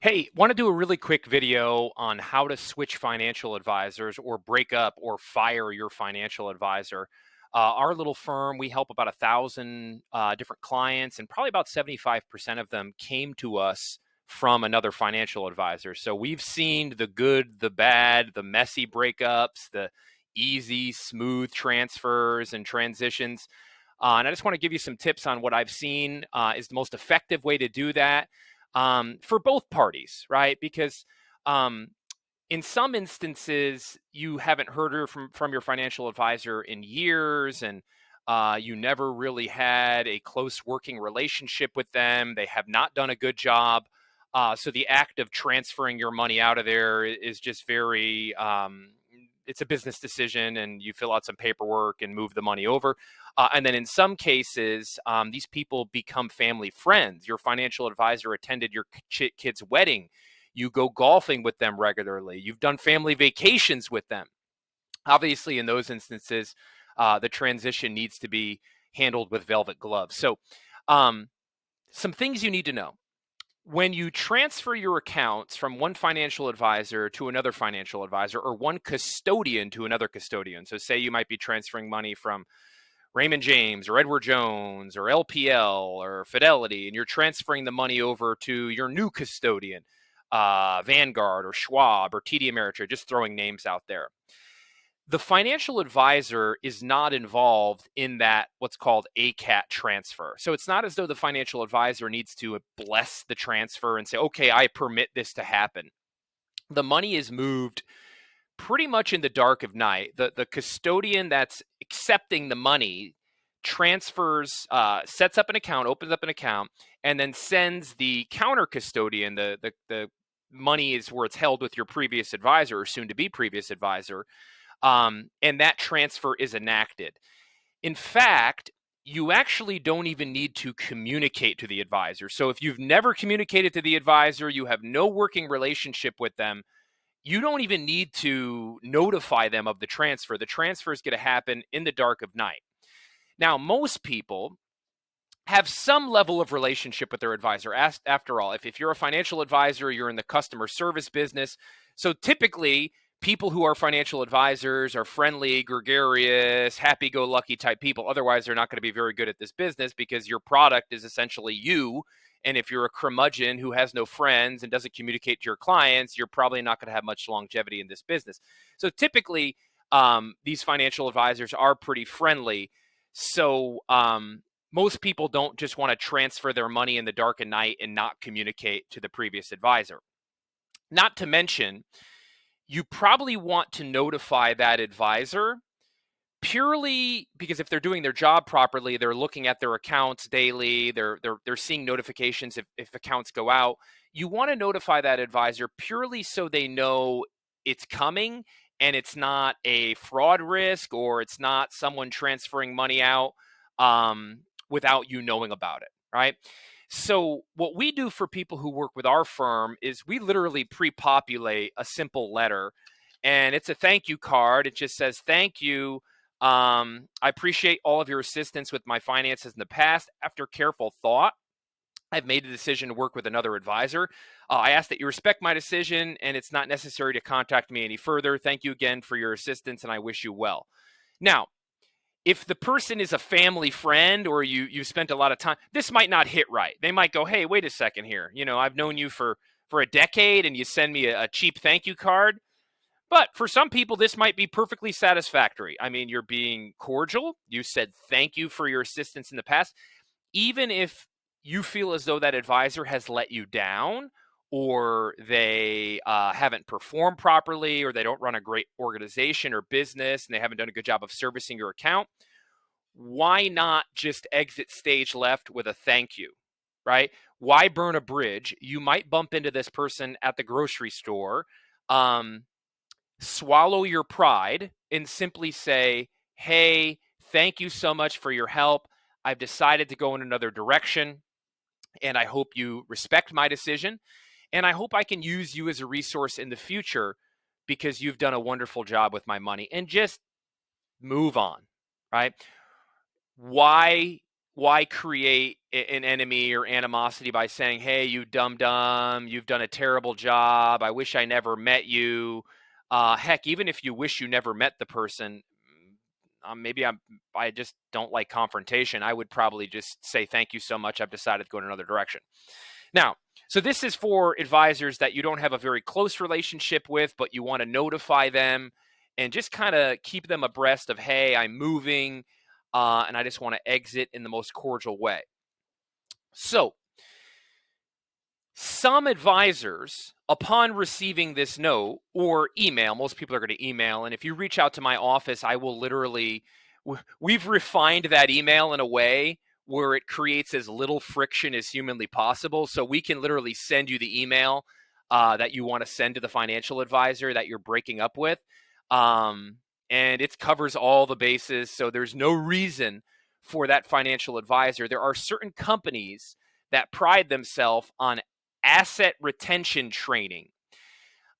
Hey, want to do a really quick video on how to switch financial advisors or break up or fire your financial advisor. Our little firm, we help about 1,000 different clients, and probably about 75% of them came to us from another financial advisor. So we've seen the good, the bad, the messy breakups, the easy, smooth transfers and transitions. And I just want to give you some tips on what I've seen is the most effective way to do that for both parties, right? Because um, in some instances, you haven't heard her from your financial advisor in years, and you never really had a close working relationship with them. They have not done a good job. So the act of transferring your money out of there is just very, it's a business decision, and you fill out some paperwork and move the money over. And then in some cases, these people become family friends. Your financial advisor attended your kid's wedding. You go golfing with them regularly. You've done family vacations with them. Obviously, in those instances, the transition needs to be handled with velvet gloves. So, um, some things you need to know. When you transfer your accounts from one financial advisor to another financial advisor, or one custodian to another custodian, so say you might be transferring money from Raymond James or Edward Jones or LPL or Fidelity, and you're transferring the money over to your new custodian, Vanguard or Schwab or TD Ameritrade, just throwing names out there. The financial advisor is not involved in that what's called ACAT transfer. So it's not as though the financial advisor needs to bless the transfer and say, okay, I permit this to happen. The money is moved pretty much in the dark of night. The custodian that's accepting the money transfers, sets up an account, opens up an account, and then sends the counter custodian, the money is where it's held with your previous advisor or soon to be previous advisor. And that transfer is enacted. In fact, you actually don't even need to communicate to the advisor. So if you've never communicated to the advisor, you have no working relationship with them, you don't even need to notify them of the transfer. The transfer is going to happen in the dark of night. Now, most people have some level of relationship with their advisor. After all, if you're a financial advisor, you're in the customer service business. So typically, people who are financial advisors are friendly, gregarious, happy-go-lucky type people. Otherwise, they're not going to be very good at this business because your product is essentially you. And if you're a curmudgeon who has no friends and doesn't communicate to your clients, you're probably not going to have much longevity in this business. So typically, these financial advisors are pretty friendly. So most people don't just want to transfer their money in the dark of night and not communicate to the previous advisor. Not to mention, you probably want to notify that advisor purely because if they're doing their job properly, they're looking at their accounts daily, they're seeing notifications if accounts go out. You want to notify that advisor purely so they know it's coming and it's not a fraud risk or it's not someone transferring money out without you knowing about it, right? So what we do for people who work with our firm is we literally pre-populate a simple letter, and it's a thank you card. It just says, thank you. I appreciate all of your assistance with my finances in the past. After careful thought, I've made a decision to work with another advisor. I ask that you respect my decision, and it's not necessary to contact me any further. Thank you again for your assistance, and I wish you well. Now, if the person is a family friend or you spent a lot of time, this might not hit right. They might go, hey, wait a second here. You know, I've known you for a decade and you send me a cheap thank you card. But for some people, this might be perfectly satisfactory. I mean, you're being cordial. You said thank you for your assistance in the past. Even if you feel as though that advisor has let you down or they haven't performed properly or they don't run a great organization or business and they haven't done a good job of servicing your account, why not just exit stage left with a thank you, right? Why burn a bridge? You might bump into this person at the grocery store. Swallow your pride and simply say, hey, thank you so much for your help. I've decided to go in another direction, and I hope you respect my decision. And I hope I can use you as a resource in the future because you've done a wonderful job with my money, and just move on, right? Why create an enemy or animosity by saying, hey, you dum-dum, you've done a terrible job, I wish I never met you. Heck, even if you wish you never met the person, maybe I just don't like confrontation. I would probably just say, thank you so much, I've decided to go in another direction. Now, so this is for advisors that you don't have a very close relationship with, but you want to notify them and just kind of keep them abreast of, hey, I'm moving, and I just want to exit in the most cordial way. So some advisors, upon receiving this note or email, most people are going to email, and if you reach out to my office, I will literally, we've refined that email in a way where it creates as little friction as humanly possible. So we can literally send you the email that you want to send to the financial advisor that you're breaking up with. And it covers all the bases. So there's no reason for that financial advisor. There are certain companies that pride themselves on asset retention training.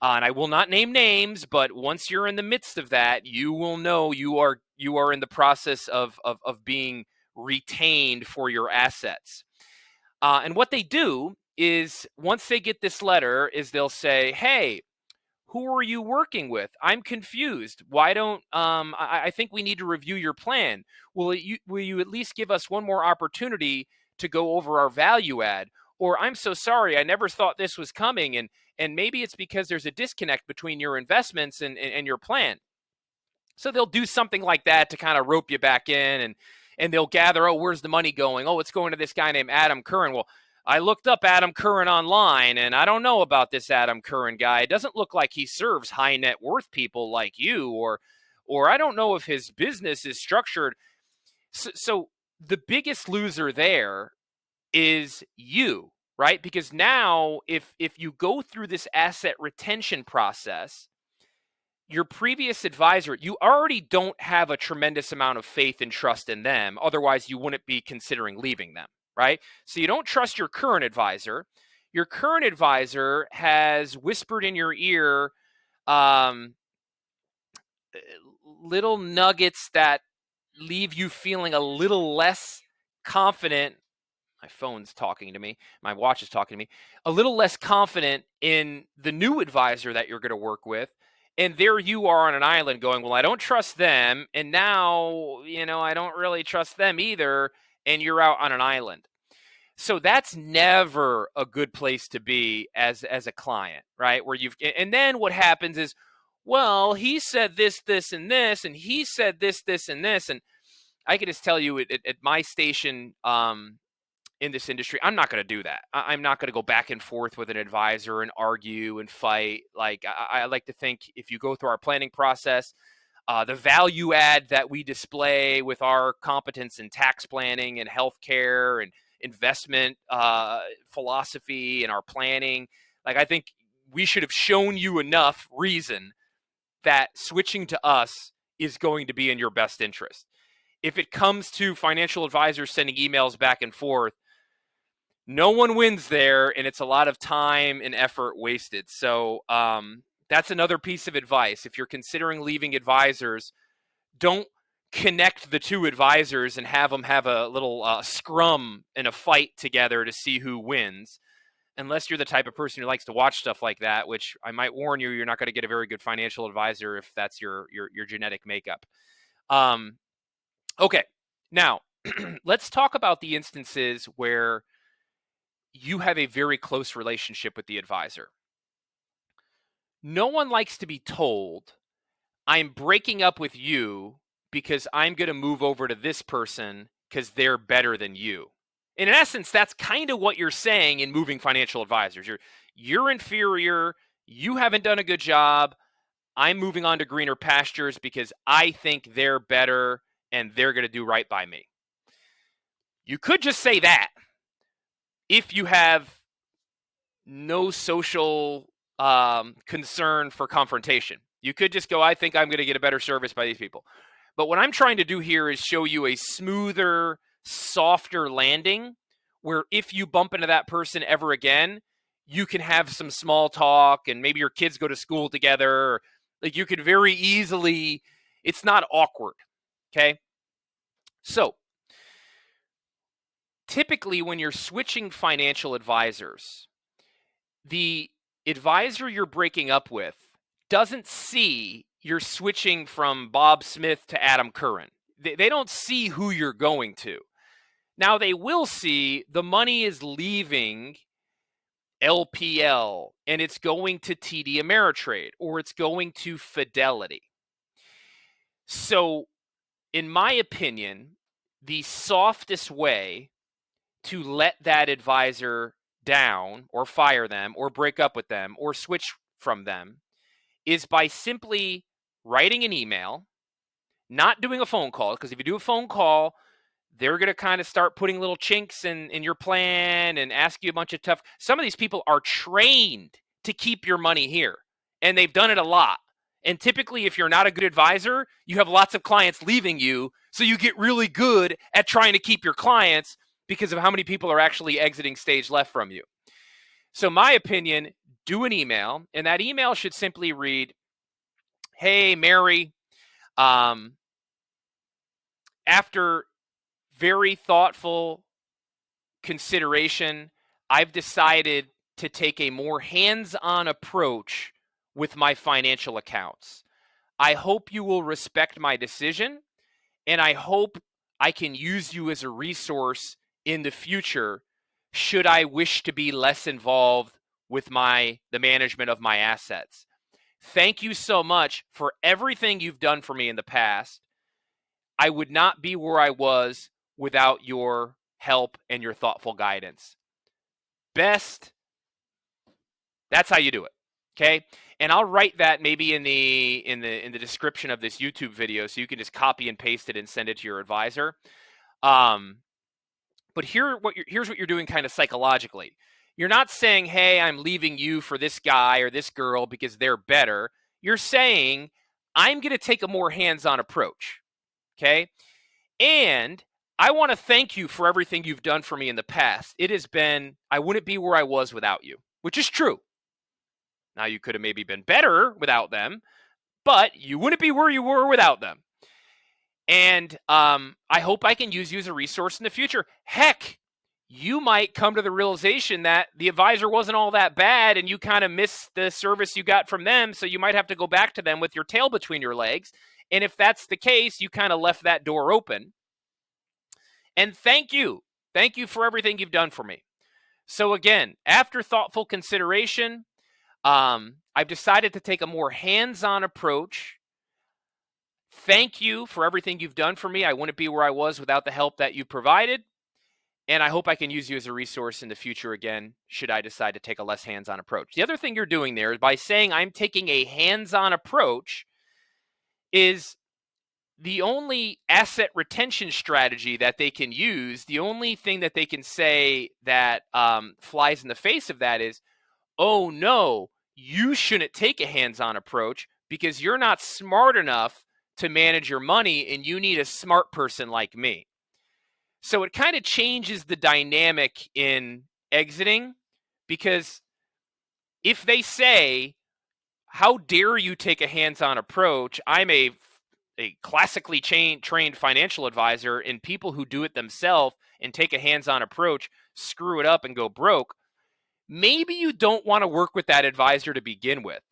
And I will not name names, but once you're in the midst of that, you will know you are in the process of being retained for your assets. And what they do is, once they get this letter, is they'll say, hey, who are you working with? I'm confused. Why don't I think we need to review your plan. Will you at least give us one more opportunity to go over our value add? Or I'm so sorry, I never thought this was coming, and maybe it's because there's a disconnect between your investments and your plan. So they'll do something like that to kind of rope you back in, and they'll gather, oh, where's the money going? Oh, it's going to this guy named Adam Curran. Well, I looked up Adam Curran online, and I don't know about this Adam Curran guy. It doesn't look like he serves high net worth people like you, or I don't know if his business is structured. So the biggest loser there is you, right? Because now if you go through this asset retention process, your previous advisor, you already don't have a tremendous amount of faith and trust in them. Otherwise, you wouldn't be considering leaving them, right? So you don't trust your current advisor. Your current advisor has whispered in your ear um, little nuggets that leave you feeling a little less confident. My phone's talking to me. My watch is talking to me. A little less confident in the new advisor that you're going to work with. And there you are on an island going, well, I don't trust them. And now, I don't really trust them either. And you're out on an island. So that's never a good place to be as a client, right? And then what happens is, well, he said this, this, and this, and he said this, this, and this. And I can just tell you at my station, in this industry, I'm not going to do that. I'm not going to go back and forth with an advisor and argue and fight. Like, I like to think if you go through our planning process, the value add that we display with our competence in tax planning and healthcare and investment philosophy and our planning, like, I think we should have shown you enough reason that switching to us is going to be in your best interest. If it comes to financial advisors sending emails back and forth, no one wins there, and it's a lot of time and effort wasted. So that's another piece of advice. If you're considering leaving advisors, don't connect the two advisors and have them have a little scrum and a fight together to see who wins. Unless you're the type of person who likes to watch stuff like that, which I might warn you, you're not going to get a very good financial advisor if that's your genetic makeup. Okay, now let's talk about the instances where you have a very close relationship with the advisor. No one likes to be told, I'm breaking up with you because I'm going to move over to this person because they're better than you. And in essence, that's kind of what you're saying in moving financial advisors. You're inferior. You haven't done a good job. I'm moving on to greener pastures because I think they're better and they're going to do right by me. You could just say that if you have no social concern for confrontation. You could just go, I think I'm going to get a better service by these people. But what I'm trying to do here is show you a smoother, softer landing where if you bump into that person ever again, you can have some small talk and maybe your kids go to school together. Like, you could very easily, it's not awkward. Okay. So typically when you're switching financial advisors, the advisor you're breaking up with doesn't see you're switching from Bob Smith to Adam Curran. They don't see who you're going to. Now they will see the money is leaving LPL and it's going to TD Ameritrade or it's going to Fidelity. So, in my opinion, the softest way to let that advisor down or fire them or break up with them or switch from them is by simply writing an email, not doing a phone call, because if you do a phone call, they're going to kind of start putting little chinks in your plan and ask you a bunch of tough. Some of these people are trained to keep your money here, and they've done it a lot. And typically, if you're not a good advisor, you have lots of clients leaving you, so you get really good at trying to keep your clients because of how many people are actually exiting stage left from you. So my opinion, do an email, and that email should simply read, "Hey, Mary, after very thoughtful consideration, I've decided to take a more hands-on approach with my financial accounts. I hope you will respect my decision, and I hope I can use you as a resource in the future should I wish to be less involved with the management of my assets. Thank you so much for everything you've done for me in the past. I would not be where I was without your help and your thoughtful guidance. Best." That's how you do it. Okay? And I'll write that maybe in the description of this YouTube video so you can just copy and paste it and send it to your advisor. But here's what you're doing kind of psychologically. You're not saying, "Hey, I'm leaving you for this guy or this girl because they're better." You're saying, "I'm going to take a more hands-on approach." Okay? And I want to thank you for everything you've done for me in the past. I wouldn't be where I was without you, which is true. Now, you could have maybe been better without them, but you wouldn't be where you were without them. And I hope I can use you as a resource in the future. Heck, you might come to the realization that the advisor wasn't all that bad and you kind of missed the service you got from them, so you might have to go back to them with your tail between your legs. And if that's the case, you kind of left that door open. And thank you. Thank you for everything you've done for me. So again, after thoughtful consideration, I've decided to take a more hands-on approach. Thank you for everything you've done for me. I wouldn't be where I was without the help that you provided. And I hope I can use you as a resource in the future again, should I decide to take a less hands-on approach. The other thing you're doing there is by saying I'm taking a hands-on approach is the only asset retention strategy that they can use. The only thing that they can say that flies in the face of that is, "Oh no, you shouldn't take a hands-on approach because you're not smart enough to manage your money and you need a smart person like me." So it kind of changes the dynamic in exiting, because if they say, "How dare you take a hands-on approach? I'm a classically trained financial advisor, and people who do it themselves and take a hands-on approach screw it up and go broke," maybe you don't want to work with that advisor to begin with.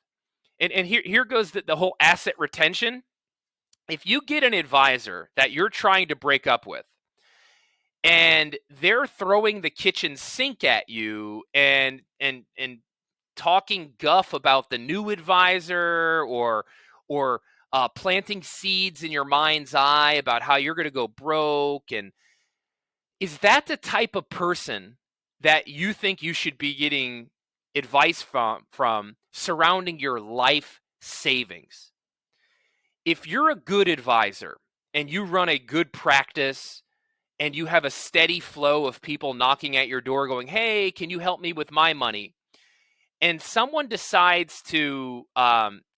And here goes the whole asset retention. If you get an advisor that you're trying to break up with and they're throwing the kitchen sink at you and talking guff about the new advisor, or planting seeds in your mind's eye about how you're going to go broke, and is that the type of person that you think you should be getting advice from surrounding your life savings? If you're a good advisor and you run a good practice and you have a steady flow of people knocking at your door going, "Hey, can you help me with my money?" and someone decides to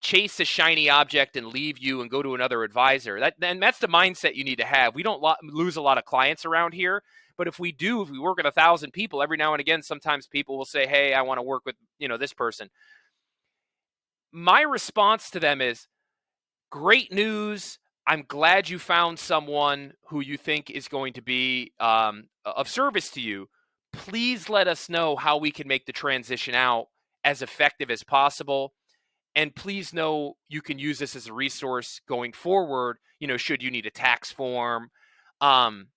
chase a shiny object and leave you and go to another advisor, that's the mindset you need to have. We don't lose a lot of clients around here, but if we work with 1,000 people, every now and again, sometimes people will say, "Hey, I want to work with this person." My response to them is, "Great news. I'm glad you found someone who you think is going to be of service to you. Please let us know how we can make the transition out as effective as possible. And please know you can use this as a resource going forward, should you need a tax form. Um,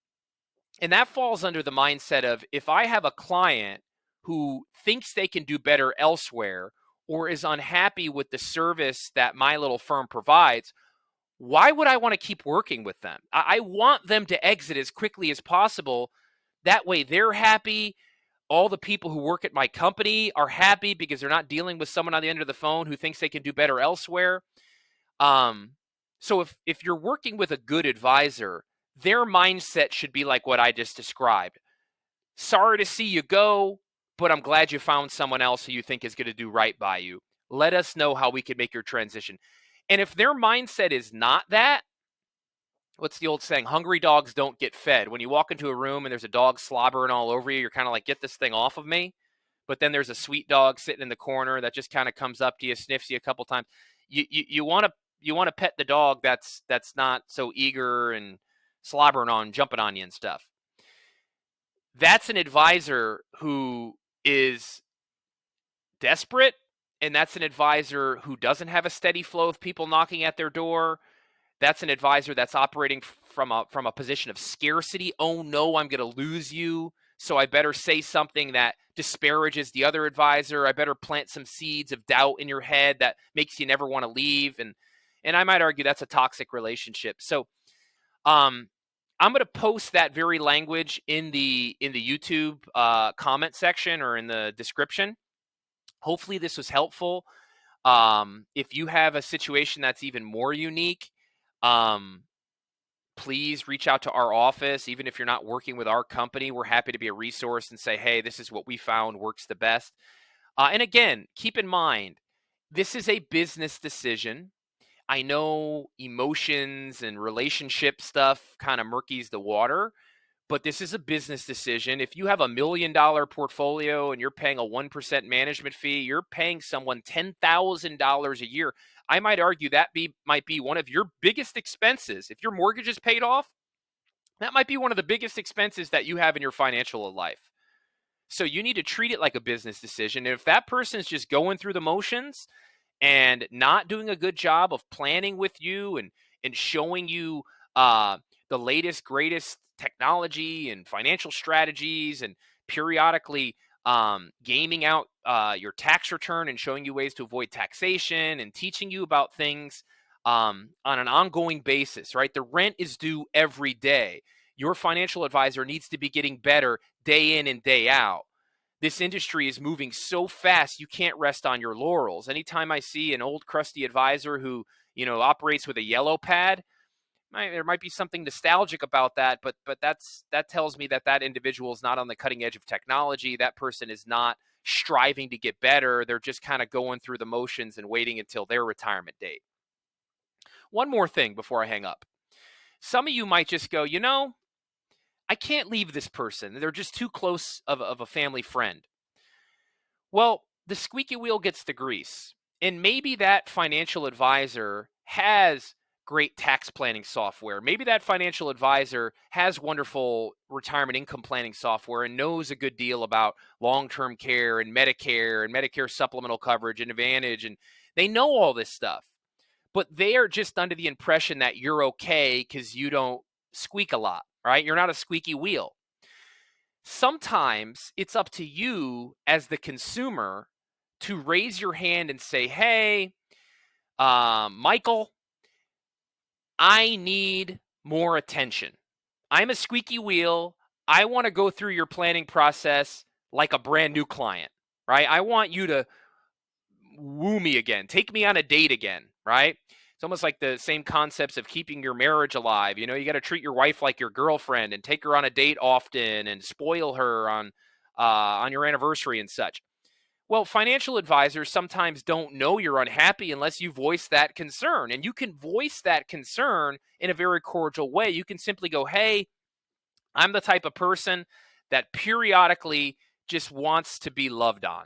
and that falls under the mindset of, if I have a client who thinks they can do better elsewhere or is unhappy with the service that my little firm provides, why would I want to keep working with them? I want them to exit as quickly as possible. That way they're happy. All the people who work at my company are happy because they're not dealing with someone on the end of the phone who thinks they can do better elsewhere. So if you're working with a good advisor, their mindset should be like what I just described. Sorry to see you go, but I'm glad you found someone else who you think is going to do right by you. Let us know how we can make your transition. And if their mindset is not that, what's the old saying? Hungry dogs don't get fed. When you walk into a room and there's a dog slobbering all over you, you're kind of like, get this thing off of me. But then there's a sweet dog sitting in the corner that just kind of comes up to you, sniffs you a couple times. You want to pet the dog that's not so eager and slobbering on, jumping on you and stuff. That's an advisor who is desperate, and that's an advisor who doesn't have a steady flow of people knocking at their door. That's an advisor that's operating from a position of scarcity. Oh no, I'm going to lose you, so I better say something that disparages the other advisor. I better plant some seeds of doubt in your head that makes you never want to leave. And I might argue that's a toxic relationship. So I'm going to post that very language in the YouTube comment section or in the description. Hopefully this was helpful. If you have a situation that's even more unique, please reach out to our office. Even if you're not working with our company, we're happy to be a resource and say, hey, this is what we found works the best. And again, keep in mind, this is a business decision. I know emotions and relationship stuff kind of murkies the water, but this is a business decision. If you have $1 million portfolio and you're paying a 1% management fee, you're paying someone $10,000 a year. I might argue that might be one of your biggest expenses. If your mortgage is paid off, that might be one of the biggest expenses that you have in your financial life. So you need to treat it like a business decision. And if that person is just going through the motions and not doing a good job of planning with you and showing you the latest, greatest technology and financial strategies, and periodically gaming out your tax return and showing you ways to avoid taxation and teaching you about things on an ongoing basis, right? The rent is due every day. Your financial advisor needs to be getting better day in and day out. This industry is moving so fast, you can't rest on your laurels. Anytime I see an old crusty advisor who, operates with a yellow pad, there might be something nostalgic about that, but that tells me that individual is not on the cutting edge of technology. That person is not striving to get better. They're just kind of going through the motions and waiting until their retirement date. One more thing before I hang up. Some of you might just go, I can't leave this person. They're just too close of a family friend. Well, the squeaky wheel gets the grease. And maybe that financial advisor has great tax planning software. Maybe that financial advisor has wonderful retirement income planning software and knows a good deal about long-term care and Medicare supplemental coverage and Advantage. And they know all this stuff. But they are just under the impression that you're okay because you don't squeak a lot, right? You're not a squeaky wheel. Sometimes it's up to you as the consumer to raise your hand and say, hey, Michael, I need more attention. I'm a squeaky wheel. I want to go through your planning process like a brand new client, right? I want you to woo me again, take me on a date again, right? It's almost like the same concepts of keeping your marriage alive. You got to treat your wife like your girlfriend and take her on a date often and spoil her on your anniversary and such. Well, financial advisors sometimes don't know you're unhappy unless you voice that concern. And you can voice that concern in a very cordial way. You can simply go, hey, I'm the type of person that periodically just wants to be loved on.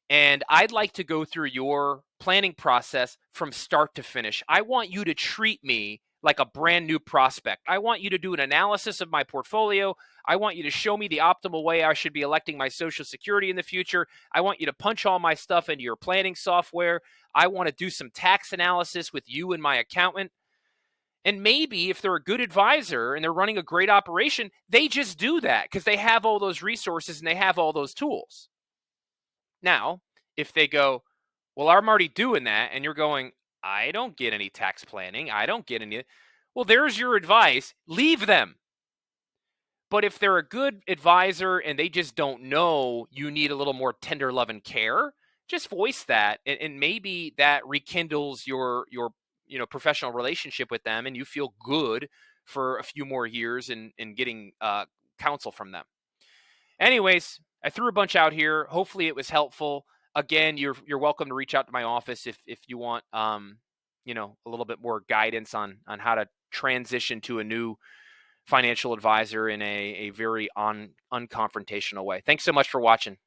And I'd like to go through your planning process from start to finish. I want you to treat me like a brand new prospect. I want you to do an analysis of my portfolio. I want you to show me the optimal way I should be electing my Social Security in the future. I want you to punch all my stuff into your planning software. I want to do some tax analysis with you and my accountant. And maybe if they're a good advisor and they're running a great operation, they just do that because they have all those resources and they have all those tools. Now, if they go, well, I'm already doing that, and you're going, I don't get any tax planning. I don't get any. Well, there's your advice. Leave them. But if they're a good advisor and they just don't know you need a little more tender love and care, just voice that, and maybe that rekindles your professional relationship with them, and you feel good for a few more years in getting counsel from them. Anyways, I threw a bunch out here. Hopefully, it was helpful. Again, you're welcome to reach out to my office if you want a little bit more guidance on how to transition to a new financial advisor in a very unconfrontational way. Thanks so much for watching.